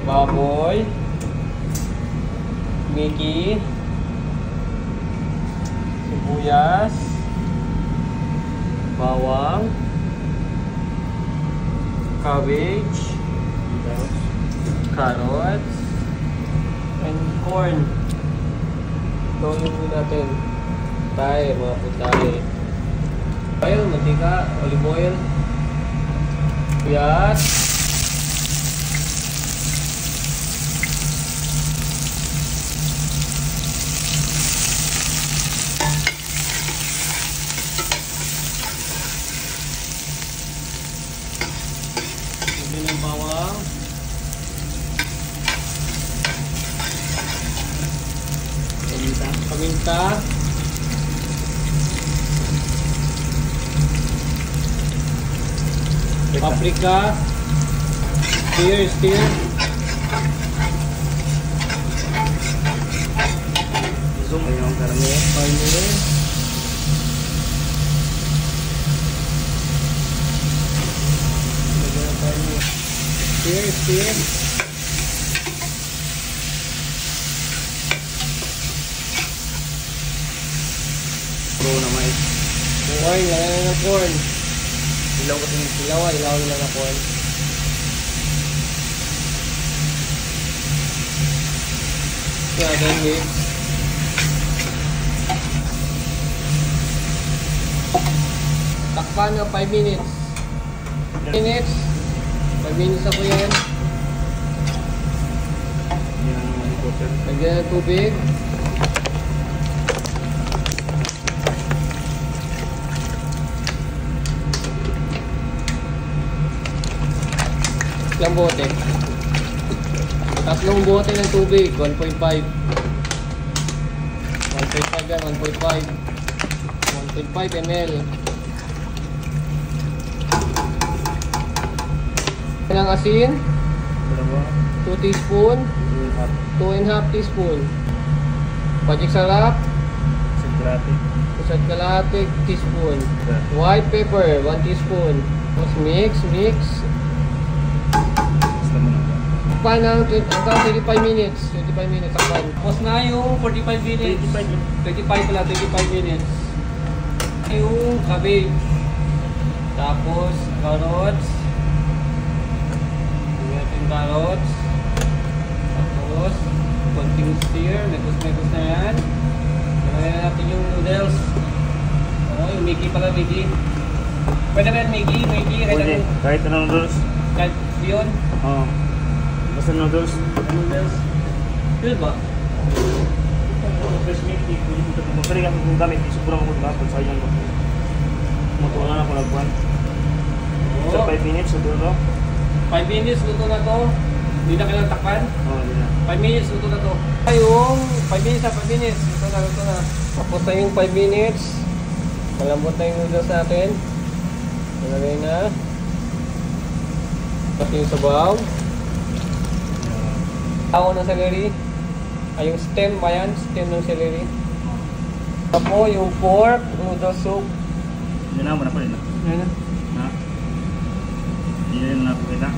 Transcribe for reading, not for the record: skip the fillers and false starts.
baboy, Mickey, sibuyas, bawang, cabbage, carrots, and corn. Gawin natin. Tayo, mga putay. Oil, mantika, olive oil. Yes. Lagyan ng bawang. Paminta. Paprika. Stir. Zoom yung karne. Stir. Pro na mais. Corn, lagyan ng corn. Ilaw ko din. Ilaw nila na corn. Then mix. Takpan na 5 minutes. 5 minutes ako yan. Lagyan ng tubig. Ilang bote? Tatlong bote ng tubig, 1.5. 1.5 yan, 1.5 ml. Ng asin, 2 teaspoon, 2.5 teaspoon. Pajik sarap, isang kalahati teaspoon. White pepper, 1 teaspoon. Tapos mix. Takpan ng hanggang 25 minutes. 25 minutes takpan. Tapos na yung 45 minutes. 25 minutes. Yung cabbage. Tapos carrots. Carrots. Tapos konting stir, megos na yan. Gawin natin yung noodles. Yung Mickey pala, Mickey. Pwede ba yan, Mickey? Kahit anong noodles? Kahit yun? Oo. Basta noodles? Yun ba? Fresh Mickey. Pero yung gamit, sobrang makot na ako. Sayang ko. Matuwa na ako nagpuan. So 5 minutes, luto na to? 5 minutes, luto na to. Hindi na kailang takpan? Oo, hindi na. 5 minutes, luto na to. Yung 5 minutes. Luto na. Tapos na yung 5 minutes. Malambot na yung noodles natin. Nalagay na. Tapos yung sabaw. Tao ng celery. Ay, yung stem ba yan? Stem ng celery. Tapos yung pork, noodle soup. Hindi na, muna pa rin na. Yan na. Hindi na po kita.